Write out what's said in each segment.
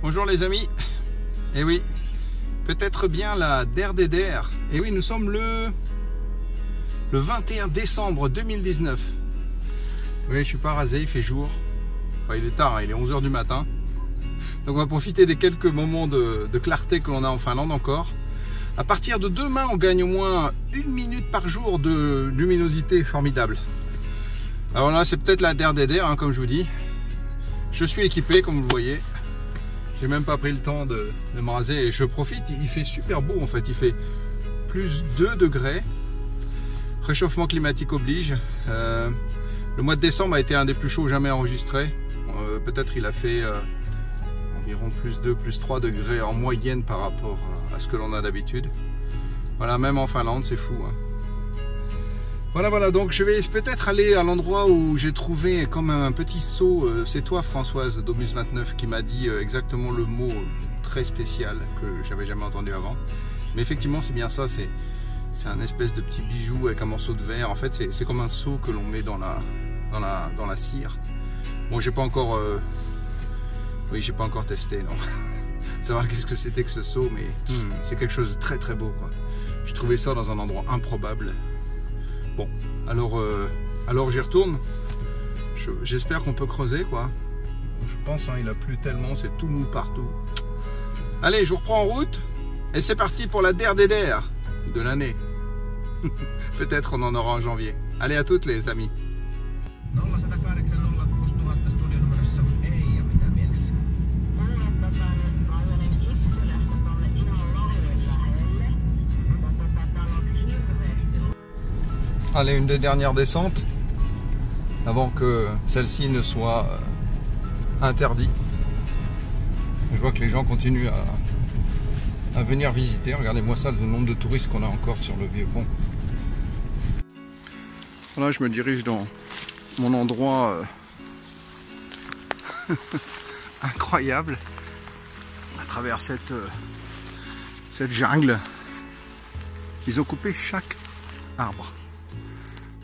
Bonjour les amis. Et oui, peut-être bien la der des der. Et oui, nous sommes le 21 décembre 2019. Oui, je suis pas rasé, il fait jour. Enfin, il est tard, hein, il est 11 h du matin. Donc on va profiter des quelques moments de clarté que l'on a en Finlande encore. À partir de demain, on gagne au moins 1 minute par jour de luminosité formidable. Alors là, c'est peut-être la der des der, hein, comme je vous dis. Je suis équipé, comme vous le voyez. J'ai même pas pris le temps de me raser et je profite. Il fait super beau en fait. Il fait plus 2 degrés. Réchauffement climatique oblige. Le mois de décembre a été un des plus chauds jamais enregistrés. Peut-être il a fait environ plus 2, plus 3 degrés en moyenne par rapport à ce que l'on a d'habitude. Voilà, même en Finlande, c'est fou. Hein. Voilà, donc je vais peut-être aller à l'endroit où j'ai trouvé comme un petit seau. C'est toi, Françoise Domus29, qui m'a dit exactement le mot très spécial que j'avais jamais entendu avant. Mais effectivement, c'est bien ça, c'est un espèce de petit bijou avec un morceau de verre. En fait, c'est comme un seau que l'on met dans la cire. Bon, j'ai pas encore... Oui, j'ai pas encore testé, non. Savoir qu'est-ce que c'était que ce seau, mais c'est quelque chose de très très beau, quoi. J'ai trouvé ça dans un endroit improbable. Bon, alors j'y retourne. J'espère qu'on peut creuser, quoi. Je pense, hein, il a plu tellement, c'est tout mou partout. Allez, je vous reprends en route. Et c'est parti pour la der des der de l'année. Peut-être on en aura en janvier. Allez, à toutes les amis. Allez, une des dernières descentes avant que celle-ci ne soit interdite. Je vois que les gens continuent à venir visiter. Regardez-moi ça, le nombre de touristes qu'on a encore sur le vieux pont. Voilà, je me dirige dans mon endroit incroyable à travers cette jungle. Ils ont coupé chaque arbre.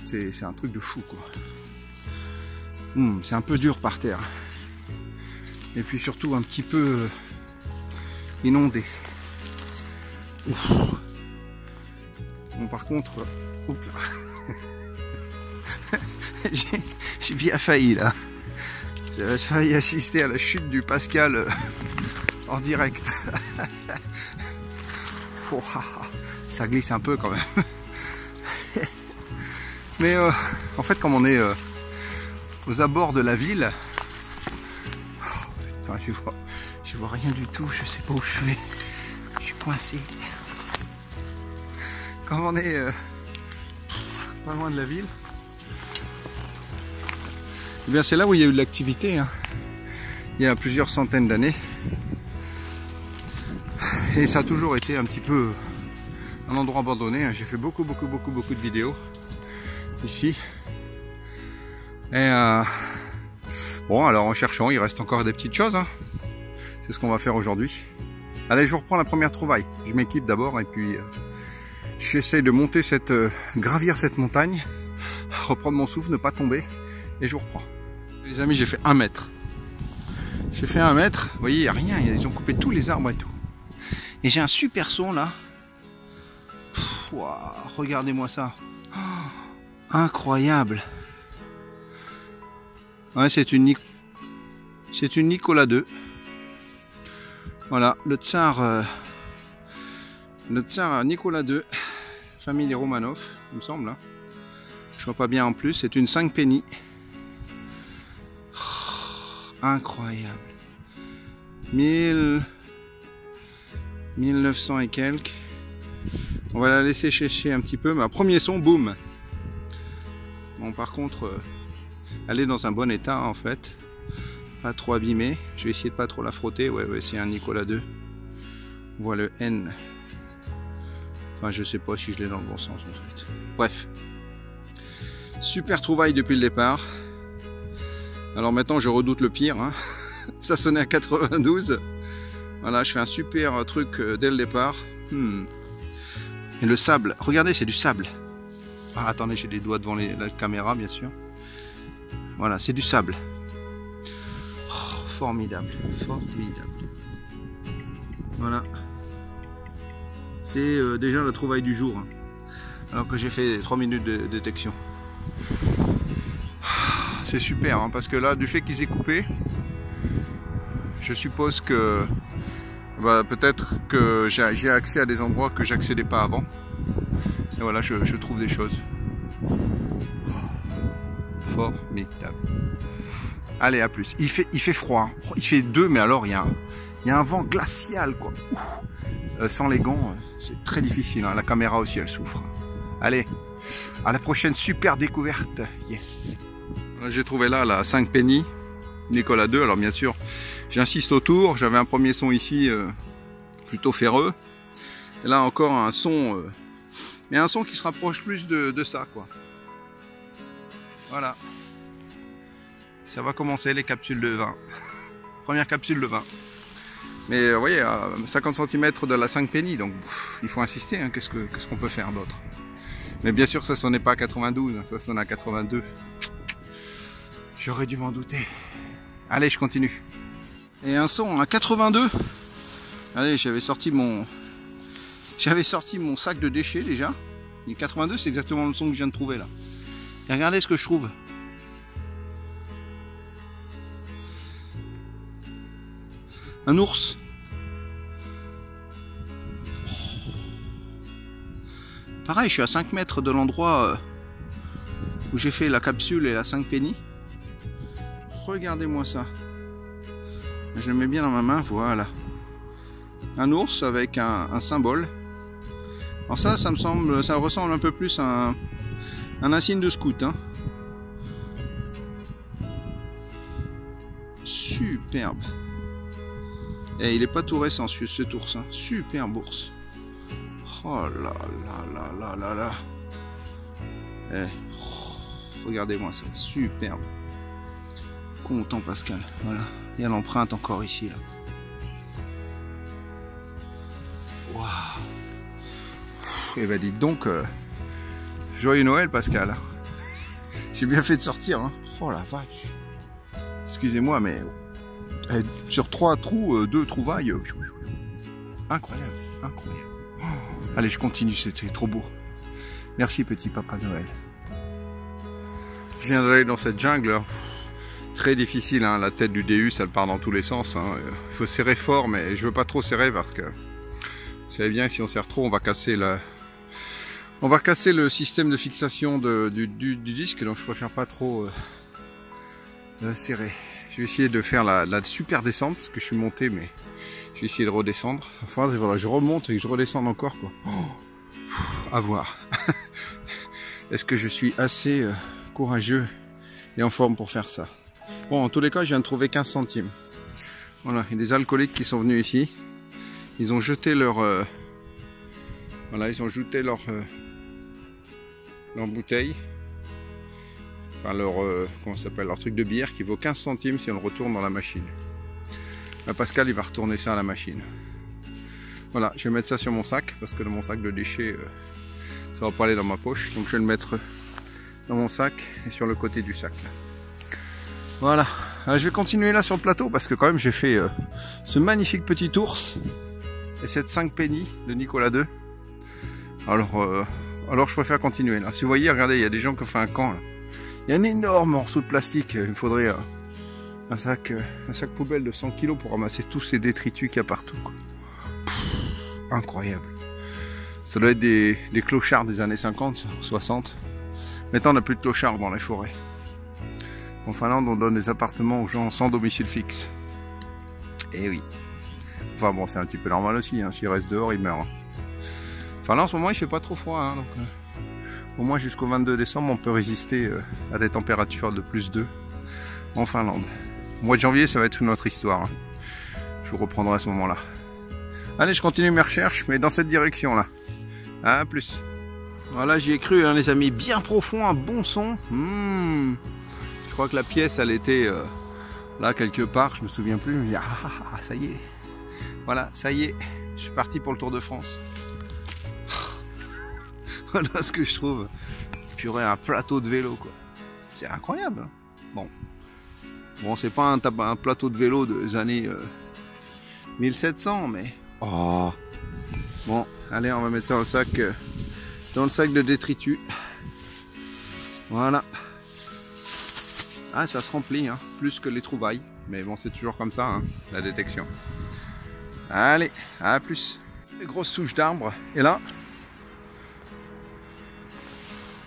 C'est un truc de fou, quoi. C'est un peu dur par terre. Et puis surtout un petit peu inondé. Ouf. Bon, par contre, j'ai bien failli là. J'avais failli assister à la chute du Pascal en direct. Oh, ça glisse un peu quand même. Mais en fait, comme on est aux abords de la ville, putain, je vois rien du tout, je sais pas où je vais, je suis coincé. Comme on est pas loin de la ville, eh bien c'est là où il y a eu de l'activité, hein, il y a plusieurs centaines d'années. Et ça a toujours été un petit peu un endroit abandonné. J'ai fait beaucoup de vidéos ici. Et bon, alors en cherchant, il reste encore des petites choses, hein. C'est ce qu'on va faire aujourd'hui. Allez, je reprends la première trouvaille. Je m'équipe d'abord et puis j'essaie de monter gravir cette montagne, reprendre mon souffle, ne pas tomber, et je vous reprends. Les amis, j'ai fait 1 mètre. J'ai fait 1 mètre. Vous voyez, il n'y a rien. Ils ont coupé tous les arbres et tout. Et j'ai un super son là. Wow, regardez-moi ça. Oh, incroyable. Ouais, c'est une Nicolas II. Voilà, le tsar Nicolas II, famille des Romanov, il me semble. Hein. Je vois pas bien en plus. C'est une 5 penny. Oh, incroyable. 1900 et quelques. On va la laisser sécher un petit peu, mais un premier son, boum. Bon, par contre, elle est dans un bon état en fait, pas trop abîmée. Je vais essayer de pas trop la frotter. Ouais, c'est un Nicolas II. On voit le N. Enfin, je sais pas si je l'ai dans le bon sens en fait. Bref, super trouvaille depuis le départ. Alors maintenant, je redoute le pire. Hein. Ça sonnait à 92. Voilà, je fais un super truc dès le départ. Et le sable, regardez, c'est du sable. Ah, attendez, j'ai les doigts devant la caméra, bien sûr. Voilà, c'est du sable. Oh, formidable, formidable. Voilà. C'est déjà la trouvaille du jour. Hein. Alors que j'ai fait 3 minutes de détection. C'est super, hein, parce que là, du fait qu'ils aient coupé, je suppose que bah, peut-être que j'ai accès à des endroits que j'accédais pas avant. Et voilà, je trouve des choses. Formidable. Allez, à plus. Il fait froid. Il fait 2, mais alors il y a un vent glacial, quoi. Sans les gants, c'est très difficile. Hein. La caméra aussi, elle souffre. Allez, à la prochaine super découverte. Yes. J'ai trouvé là la 5 penny, Nicolas 2. Alors bien sûr, j'insiste autour. J'avais un premier son ici, plutôt ferreux. Et là encore un son, mais un son qui se rapproche plus de ça, quoi. Voilà. Ça va commencer les capsules de vin. Première capsule de vin. Mais vous voyez, à 50 cm de la 5 penny, donc il faut insister. Hein, qu'est-ce qu'on peut faire d'autre? Mais bien sûr, ça sonnait pas à 92, ça sonne à 82. J'aurais dû m'en douter. Allez, je continue. Et un son à 82. Allez, j'avais sorti mon sac de déchets déjà. Et 82, c'est exactement le son que je viens de trouver là. Et regardez ce que je trouve. Un ours. Oh. Pareil, je suis à 5 mètres de l'endroit où j'ai fait la capsule et la 5 penny. Regardez-moi ça. Je le mets bien dans ma main, voilà. Un ours avec un symbole. Alors ça me semble, ça ressemble un peu plus à un insigne de scout. Hein. Superbe. Et il est pas tout récent cet ours. Hein. Superbe ours. Oh là là là là là là. Eh, oh, regardez-moi ça, superbe. Content Pascal, voilà. Il y a l'empreinte encore ici là. Waouh. Et ben dites donc, joyeux Noël Pascal. J'ai bien fait de sortir. Hein. Oh la vache. Excusez-moi mais sur 3 trous, 2 trouvailles. Incroyable, incroyable. Oh. Allez, je continue, c'était trop beau. Merci petit Papa Noël. Je viens d'aller dans cette jungle. Très difficile, hein. La tête du DU, ça part dans tous les sens. Hein. Il faut serrer fort, mais je veux pas trop serrer parce que vous savez bien, si on serre trop, on va casser le système de fixation du disque, donc je préfère pas trop serrer. Je vais essayer de faire la super descente parce que je suis monté, mais je vais essayer de redescendre. Enfin, voilà, je remonte et que je redescende encore, quoi. Oh, à voir. Est-ce que je suis assez courageux et en forme pour faire ça? Bon, en tous les cas, je viens de trouver 15 centimes. Voilà, il y a des alcooliques qui sont venus ici. Ils ont jeté leur... voilà, ils ont jeté leur bouteille. Enfin, leur... comment ça s'appelle? Leur truc de bière qui vaut 15 centimes si on le retourne dans la machine. Là, Pascal, il va retourner ça à la machine. Voilà, je vais mettre ça sur mon sac, parce que dans mon sac de déchets, ça va pas aller dans ma poche. Donc je vais le mettre dans mon sac et sur le côté du sac. Là. Voilà, je vais continuer là sur le plateau parce que quand même j'ai fait ce magnifique petit ours et cette 5 penny de Nicolas 2. Alors je préfère continuer là. Si vous voyez, regardez, il y a des gens qui ont fait un camp là. Il y a un énorme morceau de plastique. Il faudrait un sac poubelle de 100 kg pour ramasser tous ces détritus qu'il y a partout. Quoi. Pff, incroyable. Ça doit être des clochards des années 50, 60. Maintenant on n'a plus de clochards dans les forêts. En Finlande, on donne des appartements aux gens sans domicile fixe. Et oui. Enfin bon, c'est un petit peu normal aussi. Hein. S'il reste dehors, il meurt. Enfin là, en ce moment, il fait pas trop froid. Hein, donc, au moins jusqu'au 22 décembre, on peut résister à des températures de plus 2 en Finlande. Au mois de janvier, ça va être une autre histoire. Hein. Je vous reprendrai à ce moment-là. Allez, je continue mes recherches, mais dans cette direction-là. À plus. Voilà, j'y ai cru, hein, les amis. Bien profond, un bon son. Je crois que la pièce, elle était là quelque part, je me souviens plus. Je me dis, ah, ça y est. Voilà, ça y est. Je suis parti pour le Tour de France. Voilà ce que je trouve. Purée, un plateau de vélo, quoi. C'est incroyable. Hein. Bon, c'est pas un plateau de vélo des années 1700, mais Oh. Bon, allez, on va mettre ça dans le sac de détritus. Voilà. Ah, ça se remplit, hein, plus que les trouvailles. Mais bon, c'est toujours comme ça, hein, la détection. Allez, à plus. Des grosses souches d'arbres. Et là,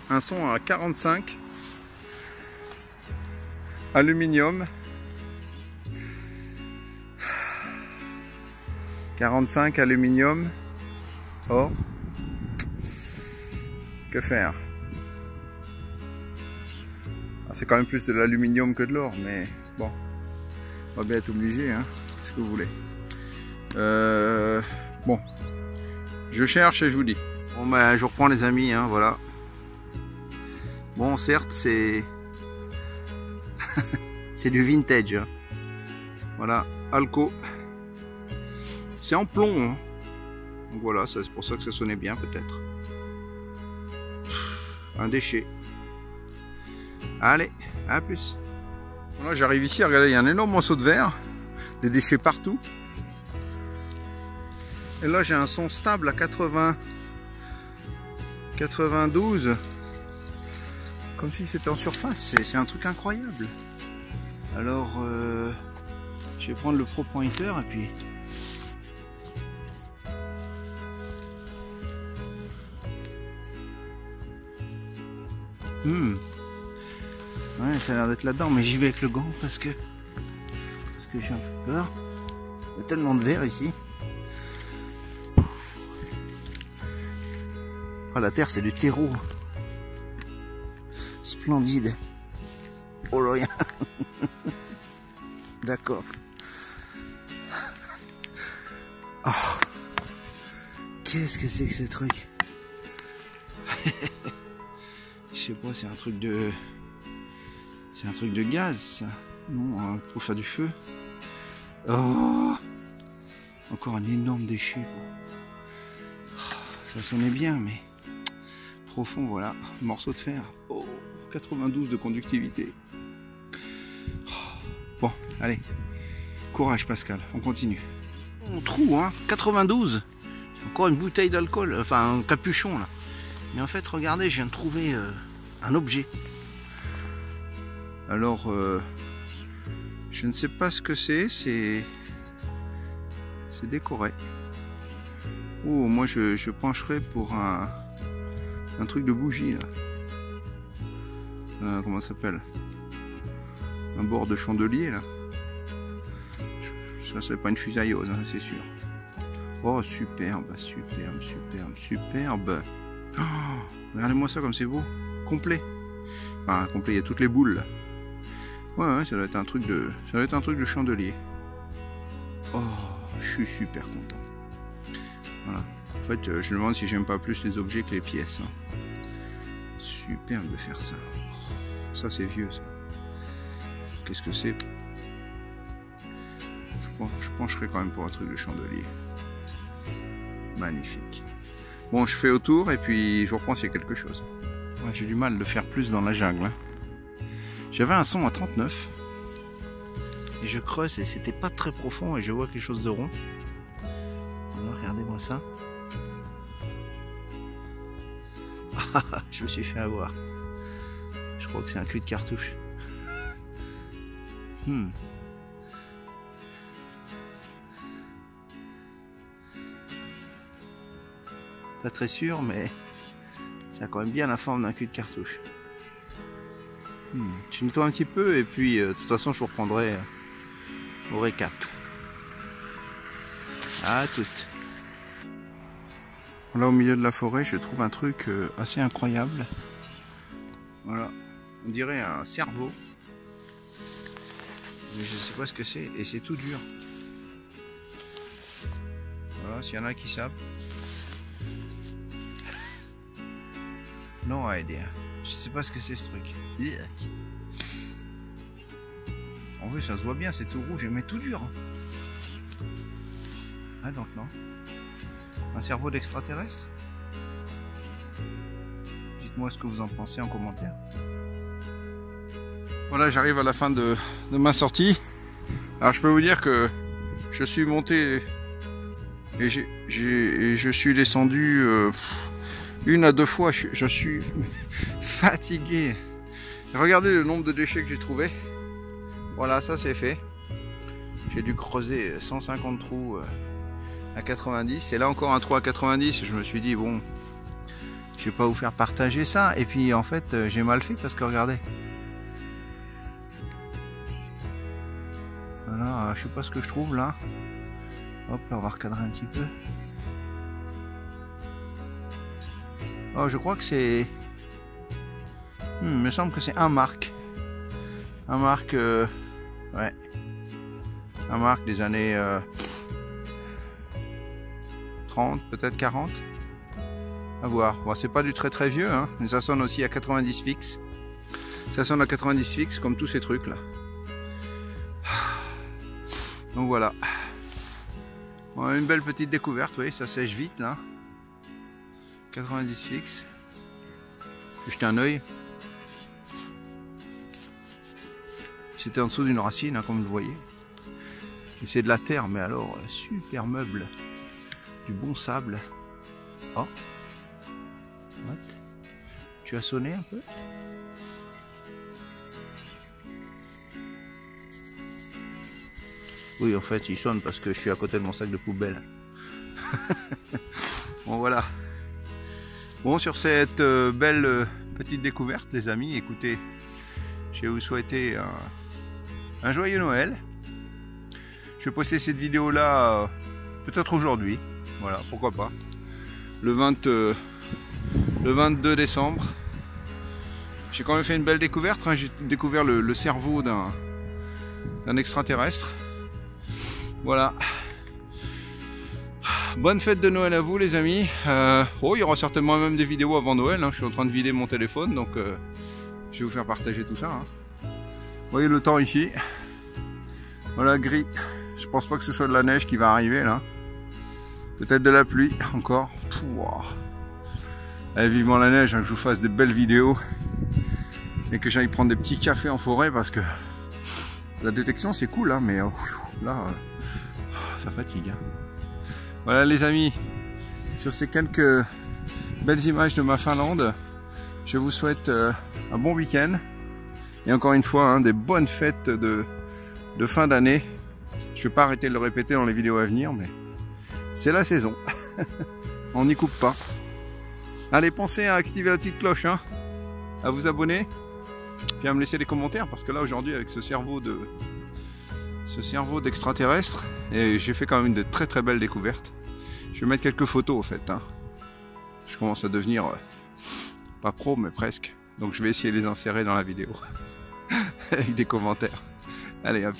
un son à 45. Aluminium. 45 aluminium. Or. Que faire? C'est quand même plus de l'aluminium que de l'or, mais bon, on va bien être obligé, hein. Qu'est-ce que vous voulez? Bon, je cherche et je vous dis. Bon, ben, je reprends les amis, hein, voilà. Bon, certes, c'est c'est du vintage, hein. Voilà, Alco. C'est en plomb, hein. Donc voilà, c'est pour ça que ça sonnait bien, peut-être. Un déchet. Allez, à plus. Là, j'arrive ici, regardez, il y a un énorme morceau de verre, des déchets partout. Et là, j'ai un son stable à 92, comme si c'était en surface. C'est un truc incroyable. Alors, je vais prendre le Pro Pointer et puis. Ouais, ça a l'air d'être là-dedans, mais j'y vais avec le gant parce que j'ai un peu peur. Il y a tellement de verre ici. Ah, la terre, c'est du terreau. Splendide. Oh là, rien. D'accord. Oh. Qu'est-ce que c'est que ce truc? Je sais pas, c'est un truc de... C'est un truc de gaz, ça. Non, pour faire du feu. Oh, encore un énorme déchet, quoi. Oh, ça sonnait bien, mais profond, voilà. Morceau de fer. Oh, 92 de conductivité. Oh. Bon, allez. Courage, Pascal. On continue. On trouve, hein. 92. Encore une bouteille d'alcool. Enfin, un capuchon, là. Mais en fait, regardez, je viens de trouver un objet. Alors, je ne sais pas ce que c'est décoré. Oh, moi je pencherais pour un truc de bougie là. Comment ça s'appelle? Un bord de chandelier là. Ça c'est pas une fusailleuse, hein, c'est sûr. Oh, superbe, superbe, superbe, superbe. Oh, regardez-moi ça comme c'est beau. Complet. Enfin, complet, il y a toutes les boules là. Ouais, ça doit être un truc de chandelier. Oh, je suis super content. Voilà. En fait, je me demande si j'aime pas plus les objets que les pièces. Hein. Superbe de faire ça. Oh, ça c'est vieux ça. Qu'est-ce que c'est? Je pencherai quand même pour un truc de chandelier. Magnifique. Bon, je fais autour et puis je reprends s'il y a quelque chose. Ouais, j'ai du mal de faire plus dans la jungle. Hein. J'avais un son à 39 et je creuse et c'était pas très profond et je vois quelque chose de rond. Alors regardez-moi ça. Je me suis fait avoir. Je crois que c'est un cul de cartouche. Pas très sûr, mais ça a quand même bien la forme d'un cul de cartouche. Je nettoie un petit peu et puis de toute façon je vous reprendrai au récap. À toutes. Là au milieu de la forêt je trouve un truc assez incroyable. Voilà, on dirait un cerveau. Mais je sais pas ce que c'est et c'est tout dur. Voilà, s'il y en a qui savent. No idea. Je sais pas ce que c'est ce truc. En vrai ça se voit bien, c'est tout rouge mais tout dur. Ah donc non. Un cerveau d'extraterrestre? Dites-moi ce que vous en pensez en commentaire. Voilà, j'arrive à la fin de ma sortie. Alors je peux vous dire que je suis monté Et je suis descendu 1 à 2 fois. Je suis fatigué. Regardez le nombre de déchets que j'ai trouvé. Voilà, ça c'est fait. J'ai dû creuser 150 trous à 90. Et là encore un trou à 90. Je me suis dit, bon, je vais pas vous faire partager ça. Et puis en fait, j'ai mal fait parce que regardez. Voilà, je sais pas ce que je trouve là. Hop, là on va recadrer un petit peu. Oh, je crois que c'est... il me semble que c'est un marque. Un marque... ouais. Un marque des années 30, peut-être 40. À voir. Bon, c'est pas du très vieux, hein, mais ça sonne aussi à 90 fixe. Ça sonne à 90 fixe, comme tous ces trucs là. Donc voilà. On a une belle petite découverte, oui, ça sèche vite là. 90 fixe. J'ai jeté un œil. C'était en dessous d'une racine, hein, comme vous le voyez. Et c'est de la terre, mais alors, super meuble. Du bon sable. Oh. What? Tu as sonné un peu? Oui, en fait, il sonne parce que je suis à côté de mon sac de poubelle. Bon, voilà. Bon, sur cette belle petite découverte, les amis, écoutez, je vais vous souhaiter un joyeux Noël. Je vais poster cette vidéo là peut-être aujourd'hui, voilà, pourquoi pas, le 22 décembre. J'ai quand même fait une belle découverte, hein. J'ai découvert le cerveau d'un extraterrestre. Voilà. Bonne fête de Noël à vous les amis. Oh, il y aura certainement même des vidéos avant Noël, hein. Je suis en train de vider mon téléphone, donc je vais vous faire partager tout ça, hein. Vous voyez le temps ici. Voilà, gris. Je pense pas que ce soit de la neige qui va arriver là. Peut-être de la pluie encore. Wow. Allez, vivement la neige, hein, que je vous fasse des belles vidéos. Et que j'aille prendre des petits cafés en forêt parce que la détection c'est cool, hein, mais là, ça fatigue. Hein. Voilà les amis, sur ces quelques belles images de ma Finlande, je vous souhaite un bon week-end. Et encore une fois, hein, des bonnes fêtes de fin d'année. Je ne vais pas arrêter de le répéter dans les vidéos à venir, mais c'est la saison. On n'y coupe pas. Allez, pensez à activer la petite cloche, hein, à vous abonner, puis à me laisser des commentaires, parce que là aujourd'hui avec ce cerveau d'extraterrestre, et j'ai fait quand même de très belles découvertes. Je vais mettre quelques photos au fait, hein. Je commence à devenir pas pro mais presque, donc je vais essayer de les insérer dans la vidéo avec des commentaires. Allez, à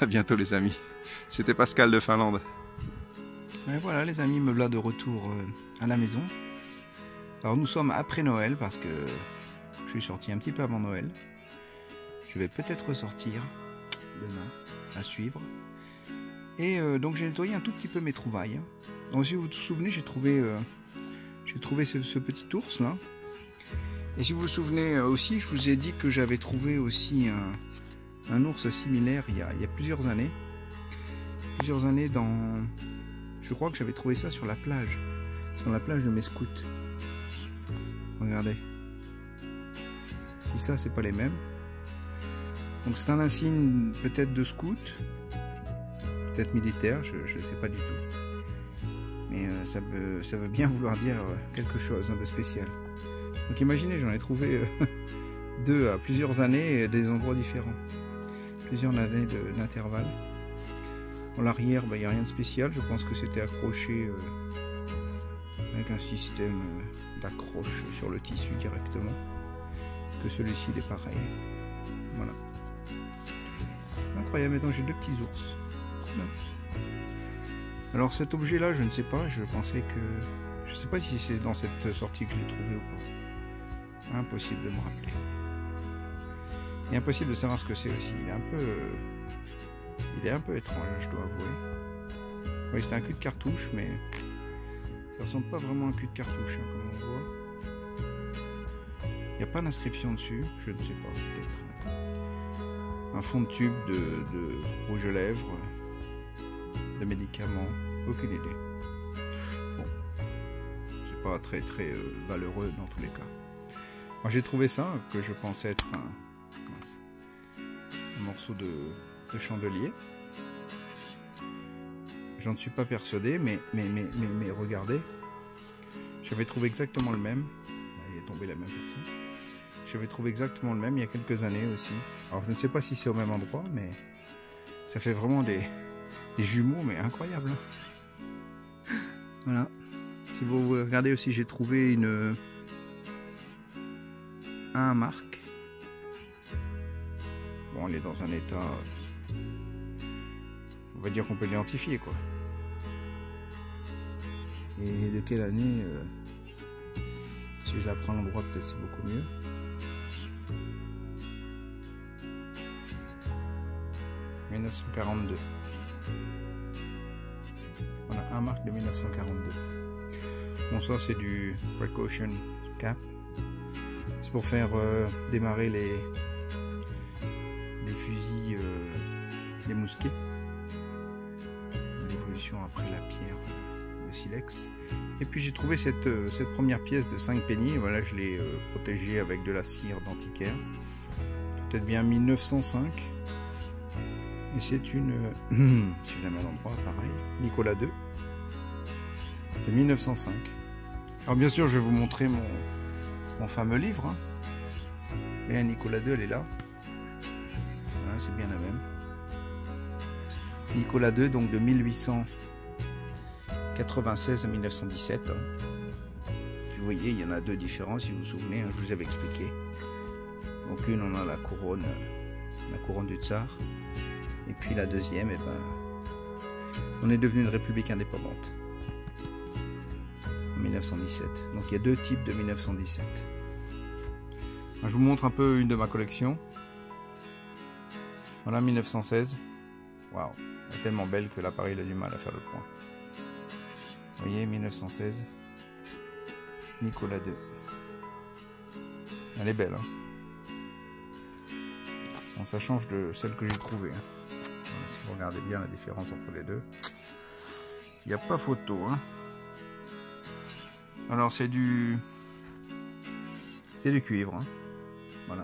bientôt les amis. C'était Pascal de Finlande. Et voilà les amis, me voilà de retour à la maison. Alors nous sommes après Noël parce que je suis sorti un petit peu avant Noël. Je vais peut-être ressortir demain, à suivre. Et donc j'ai nettoyé un tout petit peu mes trouvailles. Donc si vous vous souvenez, j'ai trouvé ce petit ours là. Et si vous vous souvenez aussi, je vous ai dit que j'avais trouvé aussi un ours similaire il y a plusieurs années. Je crois que j'avais trouvé ça sur la plage de mes scouts. Regardez. Si ça, c'est pas les mêmes. Donc c'est un insigne peut-être de scout, peut-être militaire, je ne sais pas du tout. Mais ça veut bien vouloir dire quelque chose de spécial. Donc imaginez, j'en ai trouvé deux à plusieurs années et des endroits différents. Plusieurs années d'intervalle. En l'arrière, il n'y a rien de spécial. Je pense que c'était accroché avec un système d'accroche sur le tissu directement. Que celui-ci il est pareil. Voilà. Incroyable. Maintenant j'ai deux petits ours. Voilà. Alors cet objet là, je ne sais pas. Je pensais que... Je ne sais pas si c'est dans cette sortie que je l'ai trouvé ou pas. Impossible de me rappeler. Et impossible de savoir ce que c'est aussi. Il est un peu étrange, je dois avouer. Oui, c'est un cul de cartouche, mais ça ressemble pas vraiment à un cul de cartouche, hein, comme on voit. Il n'y a pas d'inscription dessus, je ne sais pas, peut-être. Un fond de tube de rouge à lèvres, de médicaments, aucune idée. pas très valeureux dans tous les cas. Moi j'ai trouvé ça, que je pensais être un morceau de chandelier. J'en suis pas persuadé, mais regardez, j'avais trouvé exactement le même. Il est tombé la même personne. J'avais trouvé exactement le même il y a quelques années aussi. Alors je ne sais pas si c'est au même endroit, mais ça fait vraiment des jumeaux, mais incroyables. Voilà. Si vous regardez aussi, j'ai trouvé un marque. Bon, elle est dans un état, on va dire qu'on peut l'identifier, quoi. Et de quelle année si je la prends à l'endroit, peut-être c'est beaucoup mieux. « 1942 ». Voilà, un marque de 1942. Bon, ça c'est du Precaution Cap. C'est pour faire démarrer les fusils, les mousquets. L'évolution après la pierre de silex. Et puis j'ai trouvé cette première pièce de 5 pennies. Voilà, je l'ai protégée avec de la cire d'antiquaire. Peut-être bien 1905. Et c'est une, si je la mets à l'endroit, pareil, Nicolas II, de 1905. Alors bien sûr, je vais vous montrer mon fameux livre. Hein. Et Nicolas II, elle est là. Voilà, c'est bien la même. Nicolas II, donc de 1896 à 1917. Hein. Vous voyez, il y en a deux différents, si vous vous souvenez, hein, je vous avais expliqué. Donc une, on a la couronne du tsar. Et puis la deuxième, eh ben, on est devenu une république indépendante en 1917. Donc il y a deux types de 1917. Alors, je vous montre un peu une de ma collection. Voilà, 1916. Waouh, elle est tellement belle que l'appareil a du mal à faire le point. Vous voyez, 1916. Nicolas II. Elle est belle, hein. Bon, ça change de celle que j'ai trouvée. Hein. Voilà, si vous regardez bien la différence entre les deux, il n'y a pas photo. Hein. Alors c'est du cuivre. Hein. Voilà,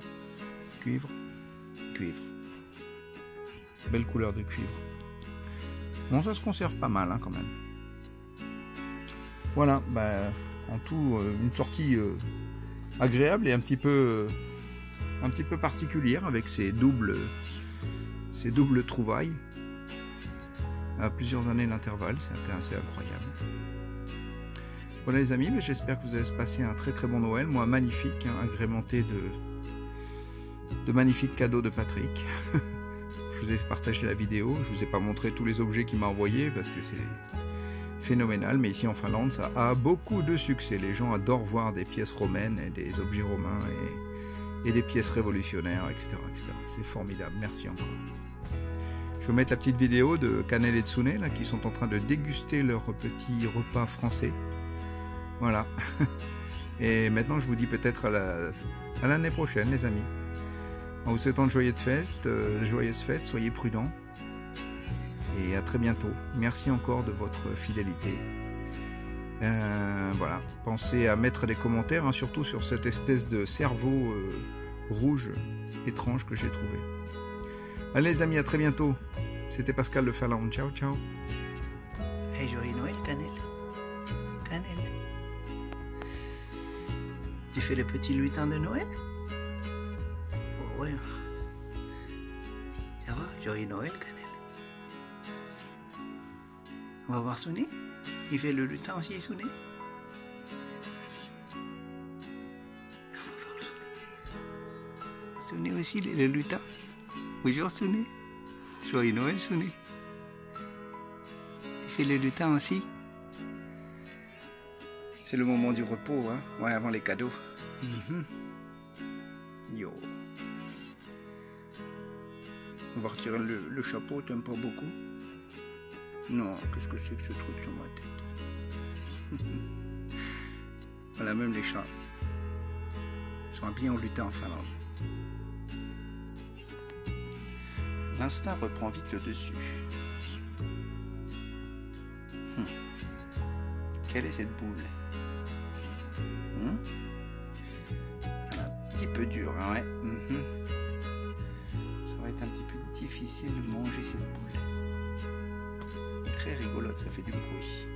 cuivre. Belle couleur de cuivre. Bon, ça se conserve pas mal, hein, quand même. Voilà, bah, en tout, une sortie agréable et un petit peu particulière avec ces doubles trouvailles à plusieurs années d'intervalle. C'était assez incroyable. Voilà les amis, j'espère que vous avez passé un très bon Noël. Moi, magnifique, hein, agrémenté de magnifiques cadeaux de Patrick. Je vous ai partagé la vidéo, je vous ai pas montré tous les objets qu'il m'a envoyés parce que c'est phénoménal, mais ici en Finlande ça a beaucoup de succès. Les gens adorent voir des pièces romaines et des objets romains et des pièces révolutionnaires, etc. C'est formidable, merci encore. Je vais vous mettre la petite vidéo de Canel et Tsune là, qui sont en train de déguster leur petit repas français. Voilà. Et maintenant je vous dis peut-être à l'année prochaine les amis. En vous souhaitant de joyeuses fêtes, soyez prudents. Et à très bientôt. Merci encore de votre fidélité. Voilà. Pensez à mettre des commentaires, hein, surtout sur cette espèce de cerveau rouge étrange que j'ai trouvé. Allez les amis, à très bientôt. C'était Pascal de Finlande. Ciao, ciao. Hey, joyeux Noël, Canel. Canel. Tu fais le petit lutin de Noël? Oh ouais. Ça va, joyeux Noël, Canel. On va voir Souné. Il fait le lutin aussi, Souné. On va voir le Souné. Souné aussi, le lutin. Bonjour, Souné. Joyeux Noël, Souné. Tu fais le lutin aussi. C'est le moment du repos, hein. Ouais, avant les cadeaux. Yo. On va retirer le chapeau, t'aimes pas beaucoup? Non, qu'est-ce que c'est que ce truc sur ma tête? Voilà, même les chats sont habillés en lutin en Finlande. L'instinct reprend vite le dessus. Quelle est cette boule? petit peu dur, hein, ouais. Ça va être un petit peu difficile de manger cette boule. Très rigolote, ça fait du bruit.